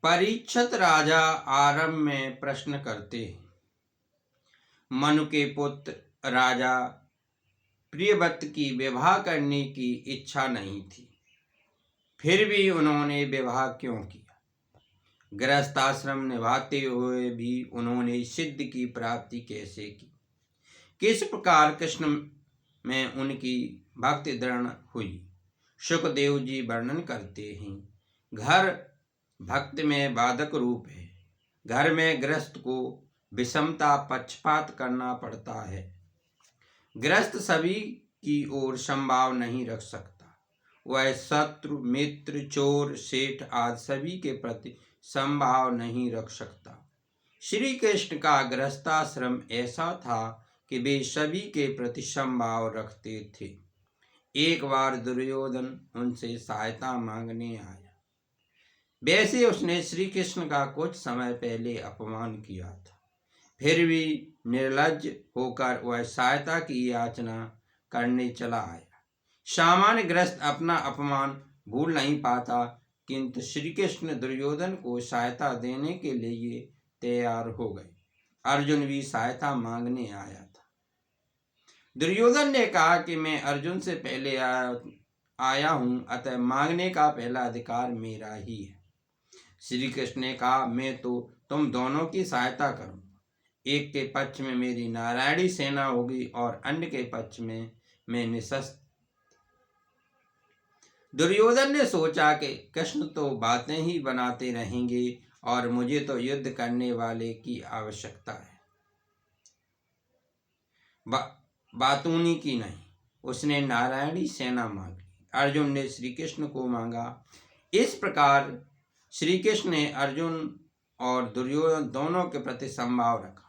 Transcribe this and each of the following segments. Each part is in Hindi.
परीक्षित राजा आरंभ में प्रश्न करते हैं। मनु के पुत्र राजा प्रियव्रत की विवाह करने की इच्छा नहीं थी, फिर भी उन्होंने विवाह क्यों किया? गृहस्थाश्रम निभाते हुए भी उन्होंने सिद्ध की प्राप्ति कैसे की? किस प्रकार कृष्ण में उनकी भक्ति दृढ़ हुई? सुखदेव जी वर्णन करते हैं। घर भक्ति में बाधक रूप है। घर में गृहस्थ को विषमता पक्षपात करना पड़ता है। गृहस्थ सभी की ओर संभाव नहीं रख सकता। वह शत्रु मित्र चोर सेठ आदि सभी के प्रति संभाव नहीं रख सकता। श्री कृष्ण का गृहस्थाश्रम ऐसा था कि वे सभी के प्रति संभाव रखते थे। एक बार दुर्योधन उनसे सहायता मांगने आया। वैसे उसने श्री कृष्ण का कुछ समय पहले अपमान किया था, फिर भी निर्लज्ज होकर वह सहायता की याचना करने चला आया। सामान्य गृहस्थ अपना अपमान भूल नहीं पाता, किंतु श्री कृष्ण दुर्योधन को सहायता देने के लिए तैयार हो गए। अर्जुन भी सहायता मांगने आया था। दुर्योधन ने कहा कि मैं अर्जुन से पहले आया हूं, अतः मांगने का पहला अधिकार मेरा ही है। श्री कृष्ण ने कहा, मैं तो तुम दोनों की सहायता करूंगा। एक के पक्ष में मेरी नारायणी सेना होगी और अन्य के पक्ष में मैं निशस्त्र। दुर्योधन ने सोचा कि कृष्ण तो बातें ही बनाते रहेंगे और मुझे तो युद्ध करने वाले की आवश्यकता है, बातूनी की नहीं। उसने नारायणी सेना मांगी। अर्जुन ने श्री कृष्ण को मांगा। इस प्रकार श्री कृष्ण ने अर्जुन और दुर्योधन दोनों के प्रति संभाव रखा।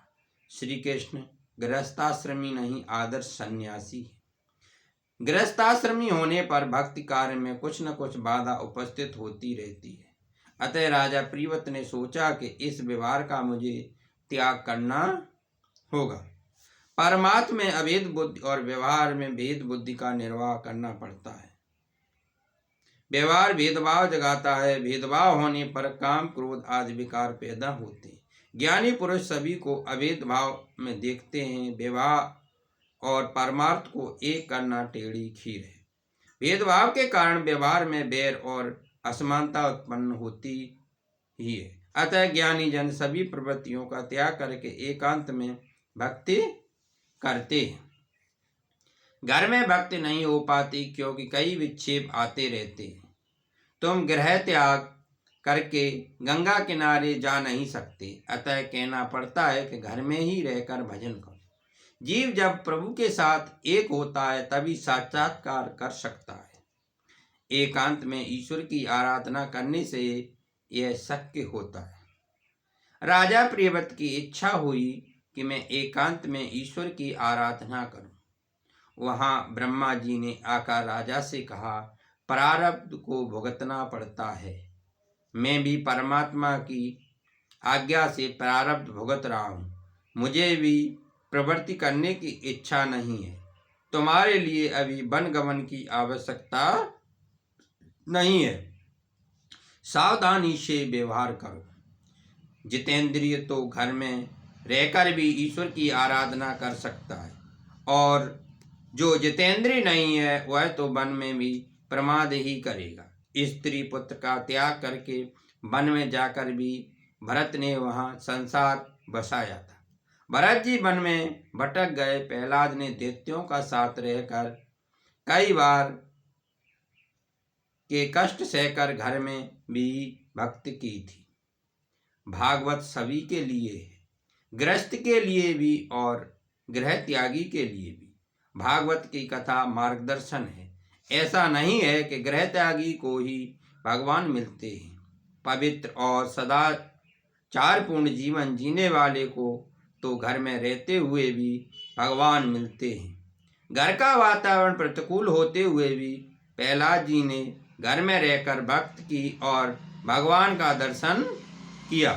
श्री कृष्ण गृहस्थाश्रमी नहीं, आदर्श सन्यासी है। गृहस्थाश्रमी होने पर भक्ति कार्य में कुछ न कुछ बाधा उपस्थित होती रहती है। अतः राजा प्रियव्रत ने सोचा कि इस व्यवहार का मुझे त्याग करना होगा। परमात्मा में अभेद बुद्धि और व्यवहार में भेद बुद्धि का निर्वाह करना पड़ता है। व्यवहार भेदभाव जगाता है। भेदभाव होने पर काम क्रोध आदि विकार पैदा होते हैं। ज्ञानी पुरुष सभी को अभेद भाव में देखते हैं। व्यवहार और परमार्थ को एक करना टेढ़ी खीर है। भेदभाव के कारण व्यवहार में बैर और असमानता उत्पन्न होती ही है। अतः ज्ञानी जन सभी प्रवृत्तियों का त्याग करके एकांत में भक्ति करते हैं। घर में भक्ति नहीं हो पाती क्योंकि कई विक्षेप आते रहते हैं। तुम गृह त्याग करके गंगा किनारे जा नहीं सकते, अतः कहना पड़ता है कि घर में ही रहकर भजन करो। जीव जब प्रभु के साथ एक होता है तभी साक्षात्कार कर सकता है। एकांत में ईश्वर की आराधना करने से यह शक्य होता है। राजा प्रियव्रत की इच्छा हुई कि मैं एकांत में ईश्वर की आराधना करूं। वहां ब्रह्मा जी ने आकर राजा से कहा, प्रारब्ध को भुगतना पड़ता है। मैं भी परमात्मा की आज्ञा से प्रारब्ध भुगत रहा हूं। मुझे भी प्रवृत्ति करने की इच्छा नहीं है। तुम्हारे लिए अभी वन गमन की आवश्यकता नहीं है। सावधानी से व्यवहार करो। जितेंद्रिय तो घर में रहकर भी ईश्वर की आराधना कर सकता है, और जो जितेंद्रिय नहीं है वह तो वन में भी प्रमाद ही करेगा। स्त्री पुत्र का त्याग करके वन में जाकर भी भरत ने वहां संसार बसाया था। भरत जी वन में भटक गए। प्रहलाद ने दैत्यों का साथ रहकर कई बार के कष्ट सहकर घर में भी भक्ति की थी। भागवत सभी के लिए है, गृहस्थ के लिए भी और गृह त्यागी के लिए भी। भागवत की कथा मार्गदर्शन है। ऐसा नहीं है कि गृह त्यागी को ही भगवान मिलते हैं। पवित्र और सदाचारपूर्ण जीवन जीने वाले को तो घर में रहते हुए भी भगवान मिलते हैं। घर का वातावरण प्रतिकूल होते हुए भी प्रहलाद जी ने घर में रहकर भक्त की और भगवान का दर्शन किया।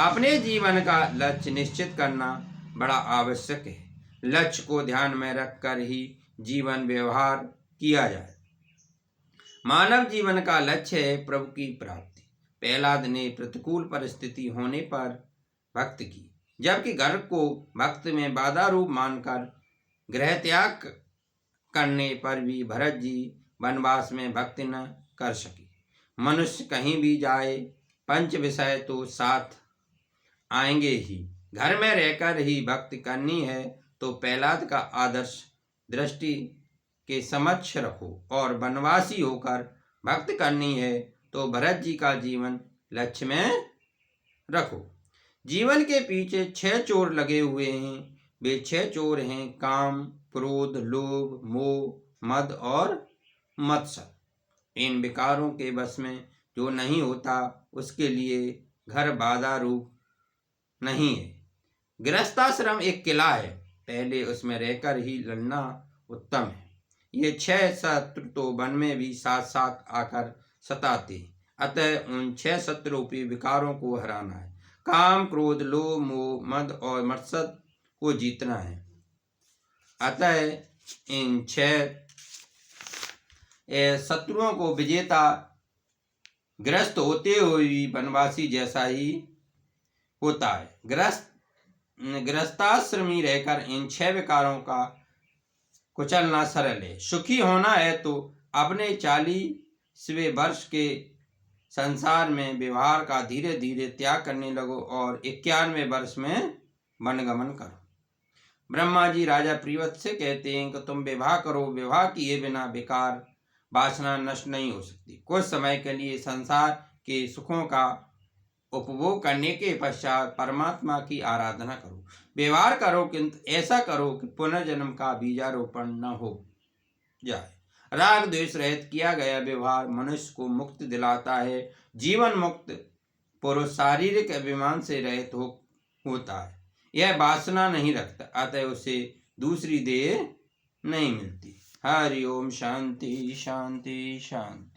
अपने जीवन का लक्ष्य निश्चित करना बड़ा आवश्यक है। लक्ष्य को ध्यान में रखकर ही जीवन व्यवहार किया जाए। मानव जीवन का लक्ष्य है प्रभु की प्राप्ति। प्रहलाद ने प्रतिकूल परिस्थिति होने पर भक्ति की, जबकि गर्ग को भक्ति में बाधा रूप मानकर गृह त्याग करने पर भी भरत जी वनवास में भक्ति न कर सके। मनुष्य कहीं भी जाए, पंच विषय तो साथ आएंगे ही। घर में रहकर ही भक्ति करनी है तो प्रहलाद का आदर्श दृष्टि के समक्ष रखो, और वनवासी होकर भक्ति करनी है तो भरत जी का जीवन लक्ष्य में रखो। जीवन के पीछे 6 चोर लगे हुए हैं। वे 6 चोर हैं: काम, क्रोध, लोभ, मोह, मद और मत्सर। इन विकारों के वश में जो नहीं होता उसके लिए घर बाधा रूप नहीं है। गृहस्थाश्रम एक किला है, पहले उसमें रहकर ही लड़ना उत्तम है। ये 6 शत्रु तो वन में भी साथ साथ आकर सताते हैं, अतः उन 6 शत्रुरूपी विकारों को हराना है। काम, क्रोध, लोभ, मोह, मद और मत्सर को जीतना है। अतः इन 6 शत्रुओं को विजेता गृहस्थ होते हुए भी वनवासी जैसा ही होता है। गृहस्थाश्रमी रहकर इन 6 विकारों का कुचलना सरल है। सुखी होना है तो अपने 40वें वर्ष के संसार में व्यवहार का धीरे धीरे त्याग करने लगो और 51वें वर्ष में वनगमन करो। ब्रह्मा जी राजा प्रियव्रत से कहते हैं कि तुम विवाह करो, विवाह किए बिना विकार वासना नष्ट नहीं हो सकती। कुछ समय के लिए संसार के सुखों का उपभोग करने के पश्चात परमात्मा की आराधना करो। व्यवहार करो, किंतु ऐसा करो कि पुनर्जन्म का बीजारोपण न हो जाए। राग द्वेष रहित किया गया व्यवहार मनुष्य को मुक्ति दिलाता है। जीवन मुक्त पुरुष शारीरिक अभिमान से रहित होता है। यह वासना नहीं रखता, अतः उसे दूसरी देह नहीं मिलती। हरि ओम। शांति शांति शांति।